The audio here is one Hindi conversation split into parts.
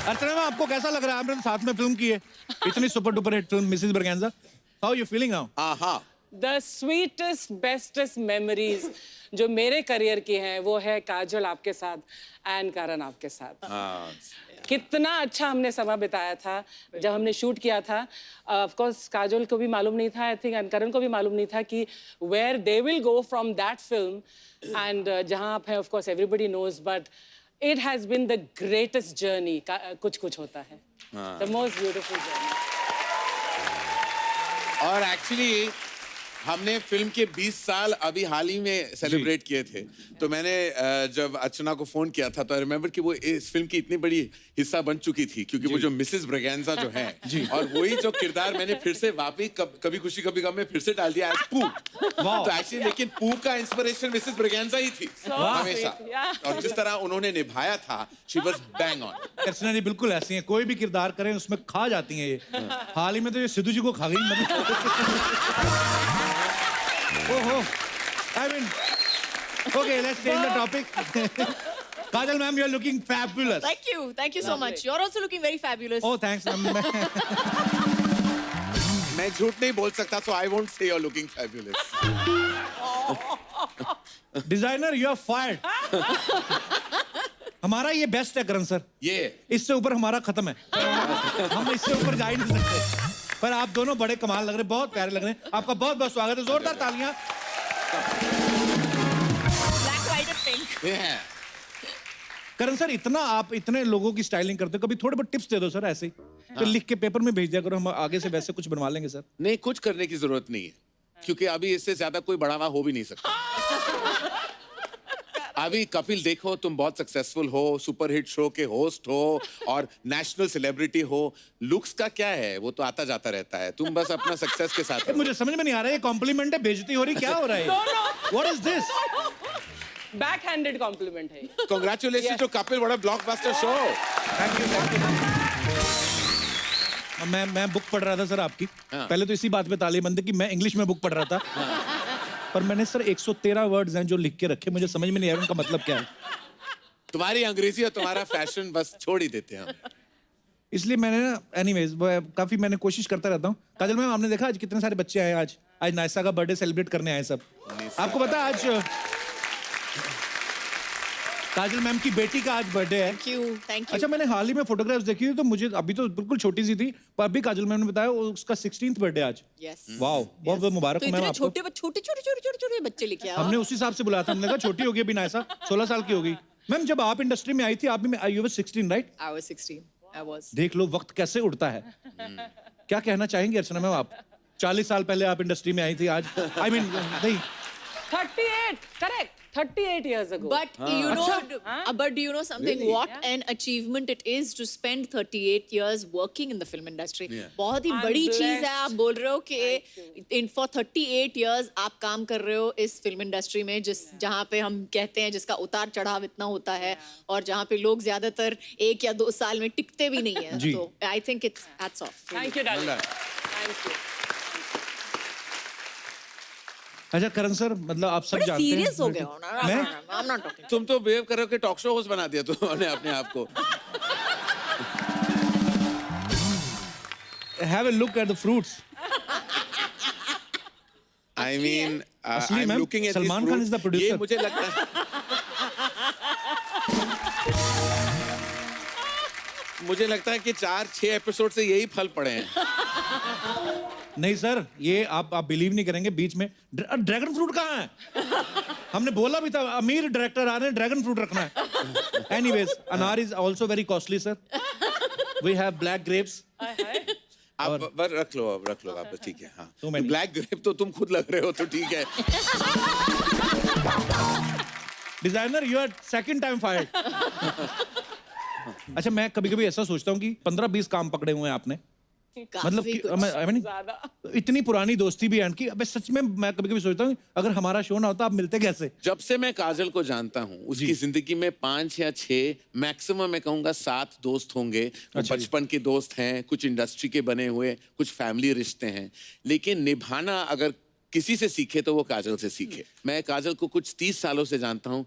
अर्चना मैम, आपको कैसा लग रहा है? आपने तो साथ में फिल्म की है, इतनी super duper hit film Mrs Braganza. How you feeling now? हाँ। The sweetest, bestest memories जो मेरे करियर की हैं वो है काजल आपके साथ एंड करण आपके साथ। कितना अच्छा हमने समय बिताया था जब हमने शूट किया था। ऑफ कोर्स काजल को भी मालूम नहीं था, आई थिंक, एंड करण को भी मालूम नहीं था कि where they will go from that film and जहां आप हैं, of course everybody knows, but it has been the greatest journey. कुछ कुछ होता है, द मोस्ट ब्यूटीफुल जर्नी। और एक्चुअली हमने फिल्म के 20 साल अभी हाल ही में सेलिब्रेट किए थे। तो मैंने जब अर्चना को फोन किया था तो आई रिमेम्बर कि वो इस फिल्म की इतनी बड़ी हिस्सा बन चुकी थी, क्योंकि वो जो मिसेस ब्रगेंजा जो है और वही जो किरदार मैंने फिर से वापस कभी खुशी कभी गम में फिर से डाल दिया एज पू। तो एक्चुअली लेकिन पू का इंस्पिरेशन मिसेस ब्रगेंजा ही थी हमेशा। और जिस तरह उन्होंने निभाया था, शी वाज बैंग ऑन। अर्चना जी बिल्कुल ऐसी हैं, कोई भी किरदार करें उसमें खा जाती हैं ये। हाल ही में तो ये सिद्धू जी को खा गई। ओहो, I mean, okay, let's change the topic. Kajal ma'am, you are looking fabulous. Thank you so much. You're also looking very fabulous. Oh, thanks ma'am. मैं झूठ नहीं बोल सकता, so I won't say you're looking fabulous. Designer, you are fired. हमारा ये बेस्ट है करण सर। ये इससे ऊपर हमारा खत्म है। हम इससे ऊपर जा ही नहीं सकते। पर आप दोनों बड़े कमाल लग रहे हैं, बहुत प्यारे लग रहे हैं। आपका बहुत बहुत स्वागत है, जोरदार तालियां। Black, white and pink. है। करण सर, आप इतने लोगों की स्टाइलिंग करते हो, कभी थोड़े बहुत टिप्स दे दो सर ऐसे ही। तो लिख के पेपर में भेज दिया करो, हम आगे से वैसे कुछ बनवा लेंगे सर। नहीं, कुछ करने की जरूरत नहीं है, क्योंकि अभी इससे ज्यादा कोई बढ़ावा हो भी नहीं सकता। अभी कपिल देखो, तुम बहुत सक्सेसफुल हो, सुपरहिट शो के होस्ट हो और नेशनल सेलिब्रिटी हो। लुक्स का क्या है, वो तो आता जाता रहता है। तुम बस अपना सक्सेस के साथ। मुझे समझ में नहीं आ रहा है, ये कॉम्प्लीमेंट है, बेइज्जती हो रही, क्या हो रहा है? What is this? Backhanded complement है। Congratulations to कपिल, बड़ा ब्लॉकबस्टर शो। Thank you. मैं बुक पढ़ रहा था सर आपकी। पहले तो इसी बात पे ताली बंद कि मैं इंग्लिश में बुक पढ़ रहा था। पर मैंने सर 113 वर्ड्स हैं जो लिख के रखे, मुझे समझ में नहीं आया उनका मतलब क्या है। तुम्हारी अंग्रेजी और तुम्हारा फैशन बस छोड़ ही देते हैं हम। इसलिए मैंने ना, एनीवेज, काफी मैंने कोशिश करता रहता हूँ। काजल मैम, आपने देखा आज कितने सारे बच्चे आए? आज नायसा का बर्थडे सेलिब्रेट करने आए सब। आपको पता है आज काजल मैम की बेटी का आज बर्थडे है। Thank you. अच्छा, मैंने हाल ही में फोटोग्राफ्स देखी थी तो मुझे, अभी तो बिल्कुल छोटी सी थी, पर अभी काजल मैम ने बताया उसका 16th बर्थडे आज। Yes. वाओ, बहुत बहुत मुबारक तो हो मैम इतने आपको। छोटे बच्चे लेके आओ। हमने उसी हिसाब से बुलाया था, हमने कहा छोटी होगी अभी नायसा, 16 साल की होगी। मैम, जब आप इंडस्ट्री में आई थी, आप भी, you were 16 right? I was 16. I was. देख लो वक्त कैसे उड़ता है। क्या कहना चाहेंगे अर्चना मैम आप? 40 साल पहले आप इंडस्ट्री में आई थी, आज आई मीन नहीं, 38, correct. 38 years ago. But do you know something? Really? What an achievement it is to spend 38 years working in the film industry. Yeah. बहुत ही I'm बड़ी चीज है। blessed. आप बोल रहे हो कि for 38 years आप काम कर रहे हो इस फिल्म इंडस्ट्री में, जहाँ पे हम कहते हैं जिसका उतार चढ़ाव इतना होता है और जहाँ पे लोग ज्यादातर 1 या 2 साल में टिकते भी नहीं है। जी। तो I think it's hats off. Thank you, darling. Thank you. अच्छा करण सर, मतलब आप सब बड़े जानते हैं। सीरियस हो गए हो ना? मैं? I'm not talking. तुम तो बिहेव कर रहे हो कि टॉक शो होस्ट बना दिया तुमने अपने आप को। Have a look at the fruits. I mean, असली I'm ma'am, looking at Salman these Khan is the fruits. ये producer. मुझे लगता है मुझे लगता है कि 4-6 एपिसोड से यही फल पड़े हैं। नहीं सर, ये आप बिलीव नहीं करेंगे, बीच में ड्रैगन फ्रूट कहाँ है? हमने बोला भी था, अमीर डायरेक्टर आ रहे हैं, ड्रैगन फ्रूट रखना है। Anyways, anar is also very costly sir. We have black grapes. आप रख लो आप, ठीक है। हाँ, तो मैं ब्लैक ग्रेप तो तुम खुद लग रहे हो, तो ठीक है। Designer, you are second time fired. अच्छा, मैं कभी कभी ऐसा सोचता हूँ कि 15-20 काम पकड़े हुए हैं आपने, मतलब कि I mean, इतनी पुरानी दोस्ती भी है कि अबे सच में मैं कभी कभी सोचता हूँ अगर हमारा शो ना होता आप मिलते कैसे? जब से मैं काजल को जानता हूँ, उसकी जिंदगी में 5 या 6 मैक्सिमम मैं कहूँगा 7 दोस्त होंगे। अच्छा, बचपन के दोस्त हैं, कुछ इंडस्ट्री के बने हुए, कुछ फैमिली रिश्ते हैं, लेकिन निभाना अगर किसी से सीखे तो वो काजल से सीखे। मैं काजल को कुछ 30 सालों से जानता हूँ,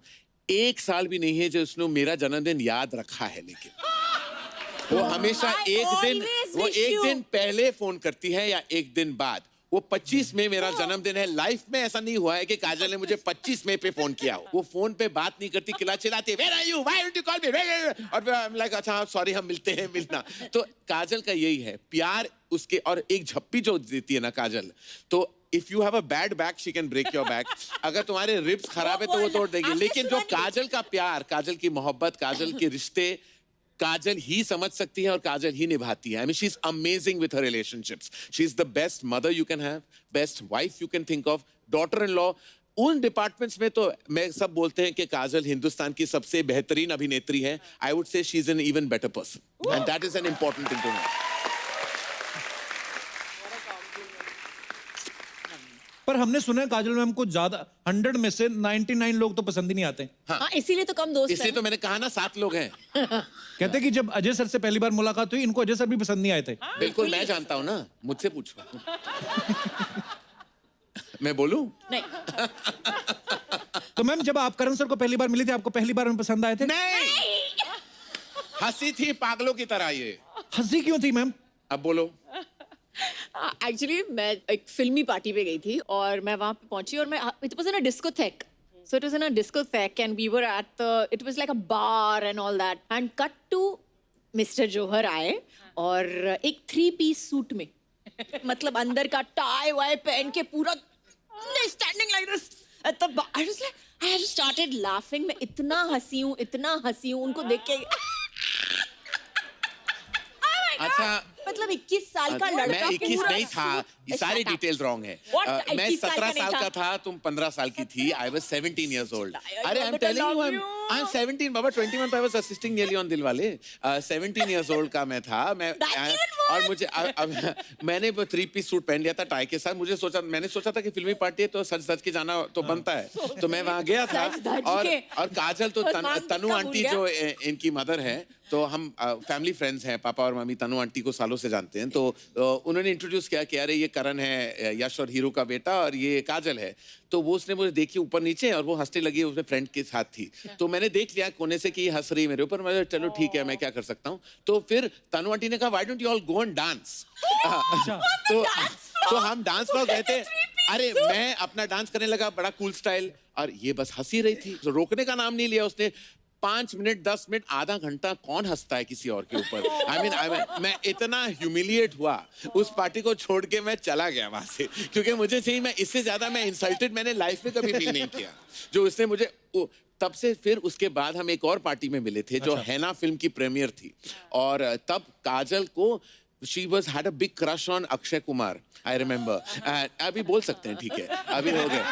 1 साल भी नहीं है जो उसने मेरा जन्मदिन याद रखा है। लेकिन वो हमेशा always वो wish एक you. दिन पहले फोन करती है या एक दिन बाद। वो 25 मई मेरा जन्मदिन है, लाइफ में ऐसा नहीं हुआ है कि काजल ने मुझे 25 मई पे फोन किया हो। वो फोन पे बात नहीं करती, चिल्लाती है, Where are you? Why don't you call me? और फिर I'm like, अच्छा सॉरी, हम मिलते हैं, मिलना। तो काजल का यही है प्यार उसके, और एक झप्पी जो देती है ना काजल, तो if you have a bad back she can break your back. अगर तुम्हारे रिब्स खराब है तो वो तोड़ देगी, लेकिन जो काजल का प्यार, काजल की मोहब्बत, काजल के रिश्ते काजल ही समझ सकती है और काजल ही निभाती है। I mean she is amazing with her relationships. She is the best mother you can have, best wife you can think of, daughter in law. उन डिपार्टमेंट्स में तो मैं सब बोलते हैं कि काजल हिंदुस्तान की सबसे बेहतरीन अभिनेत्री है। I would say she is an even better person and that is an important thing to know. पर हमने सुना है काजल मैम को ज्यादा 100 में से 99 लोग तो पसंद ही नहीं आते। हाँ, इसीलिए तो कम दोस्त इसलिए हैं। तो मैंने कहा ना 7 लोग हैं। कहते कि जब अजय सर से पहली बार मुलाकात हुई, इनको अजय सर भी पसंद नहीं आए थे। बिल्कुल, मैं जानता हूं ना, मुझसे पूछो। मैं बोलूं? नहीं, तो मैम जब आप करण सर को पहली बार मिली थी, आपको पहली बार में पसंद आए थे? नहीं, हंसी थी पागलों की तरह। ये हंसी क्यों थी मैम? अब बोलो। एक्चुअली मैं एक फिल्मी पार्टी पे गई थी और मैं वहां पे पहुंची और मैं it was in a discotheque, so it was in a discotheque and we were at it was like a bar and all that and cut to Mr Johar आए और एक 3-piece सूट में, मतलब अंदर का टाई वाई पहन के पूरा standing like this at the bar. I was like, I started laughing. मैं इतना हंसी हूं उनको देख के। अच्छा, मतलब 21 साल का लड़का, मैं 21 पूरा नहीं था, ये सारी Shut up. डिटेल्स रॉन्ग है। What? मैं 21 17 नहीं साल था। का था, तुम 15 साल की थी। I was 17 years old। I अरे I am better telling you, love you. I am 17 Baba, 21 I was assisting nearly on Dilwale. 17 years old का मैं था। मैं That's even worse. और मुझे मैंने वो 3-piece सूट पहन लिया था टाई के साथ। मैंने सोचा था कि फिल्मी पार्टी है तो सच के जाना तो बनता है। तो मैं वहां गया था सच-धज और के। काजल तो और मांग तनु टिक्का आंटी भूल जो इनकी मदर है, तो हम फैमिली फ्रेंड्स हैं। पापा और मम्मी तनु आंटी को सालों से जानते हैं। तो उन्होंने इंट्रोड्यूस किया कि अरे ये करण है, यश और हीरो का बेटा, और ये काजल है। तो वो उसने मुझे देखी ऊपर नीचे और वो हंसने लगी, उसमें फ्रेंड के साथ थी। तो मैंने देख लिया कोने से कि ये हंस रही मेरे ऊपर। मैं चलो ठीक है, मैं क्या कर सकता हूँ। तो फिर तनु आंटी ने कहा why don't you all go and dance. तो हम डांस पर गए थे। अरे मैं अपना डांस करने लगा, बड़ा कूल स्टाइल, और ये बस हंसी रही थी। तो रोकने का नाम नहीं लिया उसने। 5 मिनट, 10 मिनट, आधा घंटा कौन हंसता है किसी और के ऊपर। आई मीन मैं इतना ह्यूमिलिएट हुआ, उस पार्टी को छोड़ के मैं चला गया वहां से, क्योंकि मुझे चाहिए, मैं इससे ज्यादा मैं इंसल्टेड मैंने लाइफ में कभी फील नहीं किया जो उसने मुझे। तब से फिर उसके बाद हम एक और पार्टी में मिले थे जो हैना फिल्म की प्रीमियर थी, और तब काजल को she was had a big crush on Akshay Kumar, I remember। अभी बोल सकते हैं, ठीक है, अभी हो गए।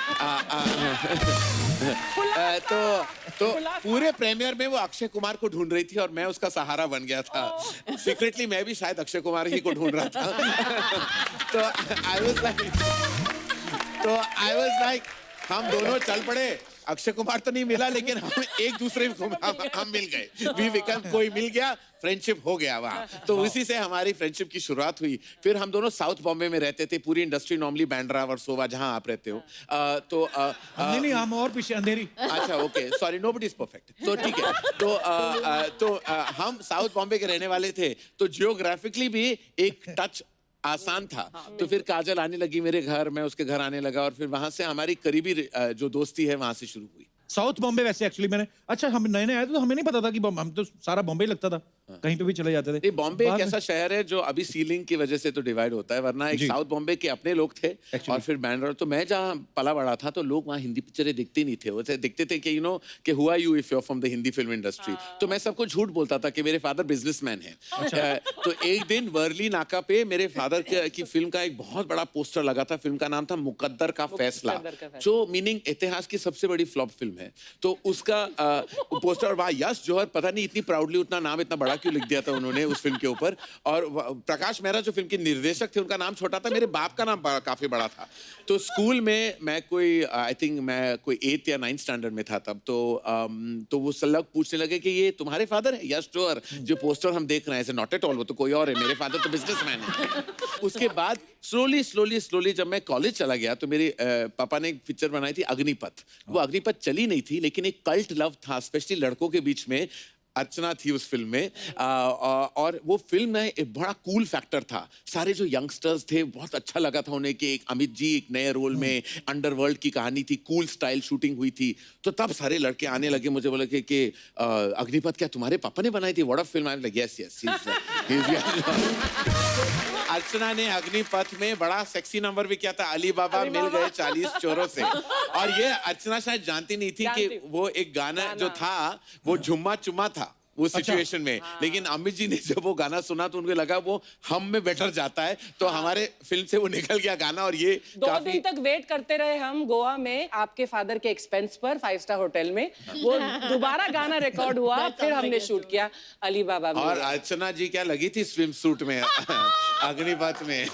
तो पूरे प्रीमियर में वो अक्षय कुमार को ढूंढ रही थी और मैं उसका सहारा बन गया था। सीक्रेटली मैं भी शायद अक्षय कुमार ही को ढूंढ रहा था। तो I was like हम दोनों चल पड़े। अक्षय कुमार तो नहीं मिला, लेकिन हम एक दूसरे को हम मिल गए। वी बिकम, कोई मिल गया, फ्रेंडशिप हो गया वहाँ। तो उसी से हमारी फ्रेंडशिप की शुरुआत हुई। फिर हम दोनों साउथ बॉम्बे में रहते थे। पूरी इंडस्ट्री नॉर्मली बैंड्रा वर्सोवा, जहाँ आप रहते हो। नहीं, हम और पीछे अंधेरी। अच्छा, okay, sorry, nobody is perfect. तो ठीक है, तो हम साउथ बॉम्बे के रहने वाले थे, तो जियोग्राफिकली भी एक टच आसान था। तो फिर काजल आने लगी मेरे घर, मैं उसके घर आने लगा, और फिर वहां से हमारी करीबी जो दोस्ती है वहां से शुरू हुई। साउथ बॉम्बे वैसे एक्चुअली मैंने, अच्छा हम नए आए थे तो हमें नहीं पता था कि हम तो सारा बॉम्बे ही लगता था, कहीं पे भी चले जाते थे। बॉम्बे एक ऐसा शहर है जो अभी सीलिंग की वजह से तो डिवाइड होता है, वरना एक साउथ बॉम्बे के अपने लोग थे और फिर बैंड्रा। तो मैं जहाँ पला बड़ा था तो लोग वहाँ हिंदी पिक्चरें दिखते नहीं थे। वो दिखते थे कि कि who are you if you are from the Hindi film industry. तो मैं सबको झूठ बोलता था कि मेरे फादर बिजनेसमैन है। तो एक दिन वर्ली नाका पे मेरे फादर की फिल्म का एक बहुत बड़ा पोस्टर लगा था। फिल्म का नाम था मुकद्दर का फैसला, जो मीनिंग इतिहास की सबसे बड़ी फ्लॉप फिल्म है। तो उसका पोस्टर, और वहाँ यश जौहर, पता नहीं इतनी प्राउडली उतना नाम इतना बड़ा क्यों लिख दिया था उन्होंने उस फिल्म के ऊपर। और प्रकाश मेहरा जो फिल्म के निर्देशक थे, उनका नाम छोटा था, मेरे बाप का नाम काफी बड़ा था। तो स्कूल में मैं आई थिंक मैं कोई 8th या 9th स्टैंडर्ड में था तब। तो वो सब लोग पूछने लगे कि ये तुम्हारे फादर है यश जौहर, जो पोस्टर हम देख रहे हैं। नॉट एट ऑल, वो तो कोई और है, मेरे फादर तो बिजनेसमैन है। उसके बाद स्लोली जब मैं कॉलेज चला गया तो मेरे पापा ने एक पिक्चर बनाई थी अग्निपथ। वो अग्निपथ चली नहीं थी, लेकिन एक कल्ट लव था, स्पेशली लड़कों के बीच में। अर्चना थी उस फिल्म में और वो फिल्म में एक बड़ा कूल फैक्टर था। सारे जो यंगस्टर्स थे बहुत अच्छा लगा था उन्हें कि एक अमित जी एक नए रोल में, अंडरवर्ल्ड की कहानी थी, कूल स्टाइल शूटिंग हुई थी। तो तब सारे लड़के आने लगे मुझे, बोले कि अग्निपथ क्या तुम्हारे पापा ने बनाई थी? What a film. I am like yes yes. Archana ने अग्निपथ में बड़ा सेक्सी नंबर भी किया था, अली बाबा मिल गए 40 चोरों से। और ये अर्चना शायद जानती नहीं थी कि वो एक गाना जो था वो झुम्मा चुम्मा था वो सिचुएशन में। लेकिन अमित जी ने जब वो गाना सुना तो उनको लगा वो हम में बेटर जाता है, तो हमारे फिल्म से वो निकल गया गाना। और ये 2 दिन तक वेट करते रहे हम गोवा में आपके फादर के एक्सपेंस पर 5 स्टार होटल में। वो दोबारा गाना रिकॉर्ड हुआ, फिर हमने शूट किया अली बाबा में। और अर्चना जी क्या लगी थी स्विम सूट में अग्निपथ में।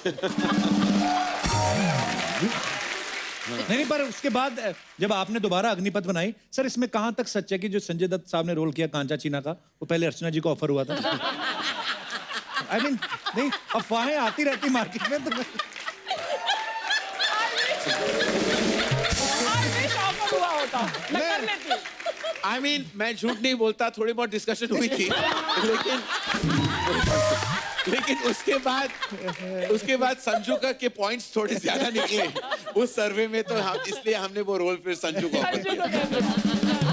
नहीं पर उसके बाद जब आपने दोबारा अग्निपथ बनाई, सर इसमें कहां तक सच है कि जो संजय दत्त साहब ने रोल किया कांचा चीना का, वो पहले अर्चना जी को ऑफर हुआ था? आई मीन नहीं, अफवाहें आती रहती मार्केट में तो हुआ होता मैं कर लेती। आई मीन मैं झूठ नहीं बोलता, थोड़ी बहुत डिस्कशन हुई थी लेकिन उसके बाद संजू का के पॉइंट्स थोड़े ज्यादा निकले उस सर्वे में, तो हम इसलिए हमने वो रोल फिर संजू को ऑफर किया।